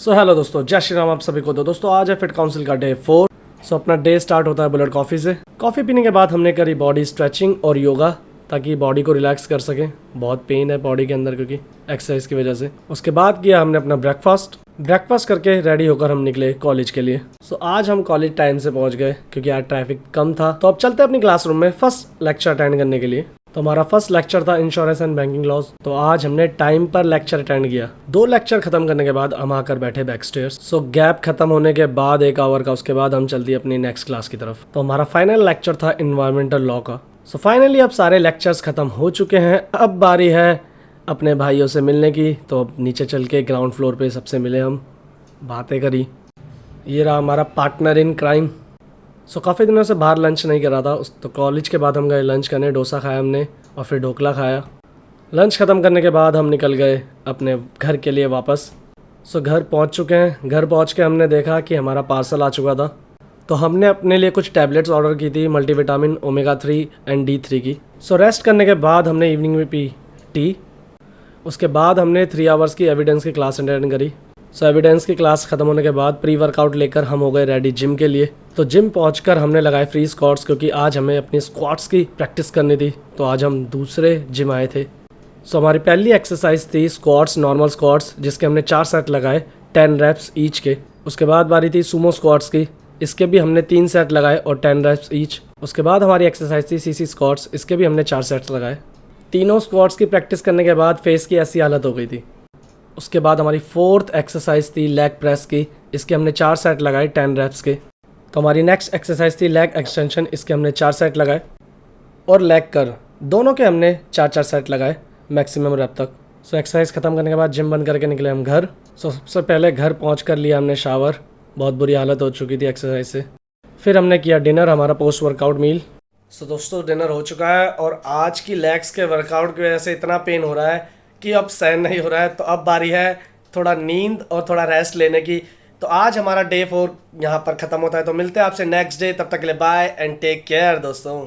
So hello दोस्तों, जय श्री राम आप सभी को। तो दोस्तों आज है फिट काउंसिल का डे 4। सो अपना डे स्टार्ट होता है बुलेट कॉफ़ी से। कॉफ़ी पीने के बाद हमने करी बॉडी स्ट्रेचिंग और योगा ताकि बॉडी को रिलैक्स कर सके। बहुत पेन है बॉडी के अंदर क्योंकि एक्सरसाइज की वजह से। उसके बाद किया हमने अपना ब्रेकफास्ट करके रेडी होकर हम निकले कॉलेज के लिए। सो आज हम कॉलेज टाइम से पहुंच गए क्योंकि आज ट्रैफिक कम था। तो अब चलते हैं अपनी क्लासरूम में फर्स्ट लेक्चर अटेंड करने के लिए। तो हमारा फर्स्ट लेक्चर था इंश्योरेंस एंड बैंकिंग लॉज। तो आज हमने टाइम पर लेक्चर अटेंड किया। 2 लेक्चर खत्म करने के बाद हम आकर बैठे बैक स्टेयर्स। सो गैप खत्म होने के बाद 1 आवर का, उसके बाद हम चलती अपनी नेक्स्ट क्लास की तरफ। तो हमारा फाइनल लेक्चर था इन्वायरमेंटल लॉ का। सो फाइनली अब सारे लेक्चर्स खत्म हो चुके हैं। अब बारी है अपने भाइयों से मिलने की। तो अब नीचे चल के ग्राउंड फ्लोर पे सबसे मिले, हम बातें करी। ये रहा हमारा पार्टनर इन क्राइम। सो काफ़ी दिनों से बाहर लंच नहीं करा था। तो कॉलेज के बाद हम गए लंच करने। डोसा खाया हमने और फिर ढोकला खाया। लंच ख़त्म करने के बाद हम निकल गए अपने घर के लिए वापस। सो घर पहुंच चुके हैं। घर पहुंच के हमने देखा कि हमारा पार्सल आ चुका था। तो हमने अपने लिए कुछ टैबलेट्स ऑर्डर की थी, मल्टीविटामिन ओमेगा 3 एंड D3 की। सो रेस्ट करने के बाद हमने इवनिंग में पी टी। उसके बाद हमने 3 आवर्स की एविडेंस की क्लास अटेंड करी। सो एविडेंस की क्लास ख़त्म होने के बाद प्री वर्कआउट लेकर हम हो गए रेडी जिम के लिए। तो जिम पहुंचकर हमने लगाए फ्री स्क्वाट्स क्योंकि आज हमें अपनी स्क्वाट्स की प्रैक्टिस करनी थी। तो आज हम दूसरे जिम आए थे। सो हमारी पहली एक्सरसाइज थी स्क्वाट्स, नॉर्मल स्क्वाट्स, जिसके हमने 4 सेट लगाए 10 रेप्स ईच के। उसके बाद बारी थी सुमो स्क्वाट्स की। इसके भी हमने 3 सेट लगाए और 10 रेप्स ईच। उसके बाद हमारी एक्सरसाइज थी सीसी स्क्वाट्स। इसके भी हमने 4 सेट्स लगाए। तीनों स्क्वाट्स की प्रैक्टिस करने के बाद फेस की ऐसी हालत हो गई थी। उसके बाद हमारी 4th एक्सरसाइज थी लेग प्रेस की। इसके हमने 4 सेट लगाए 10 रेप्स के। तो हमारी नेक्स्ट एक्सरसाइज थी लेग एक्सटेंशन। इसके हमने 4 सेट लगाए और लेग कर दोनों के हमने 4-4 सेट लगाए मैक्सिमम रेप तक। सो एक्सरसाइज ख़त्म करने के बाद जिम बंद करके निकले हम घर। सो सबसे पहले घर पहुँच कर लिया हमने शावर। बहुत बुरी हालत हो चुकी थी एक्सरसाइज से। फिर हमने किया डिनर, हमारा पोस्ट वर्कआउट मील। सो दोस्तों डिनर हो चुका है और आज की लेग्स के वर्कआउट की वजह से इतना पेन हो रहा है कि अब सहन नहीं हो रहा है। तो अब बारी है थोड़ा नींद और थोड़ा रेस्ट लेने की। तो आज हमारा डे 4 यहाँ पर ख़त्म होता है। तो मिलते हैं आपसे नेक्स्ट डे। तब तक के लिए बाय एंड टेक केयर दोस्तों।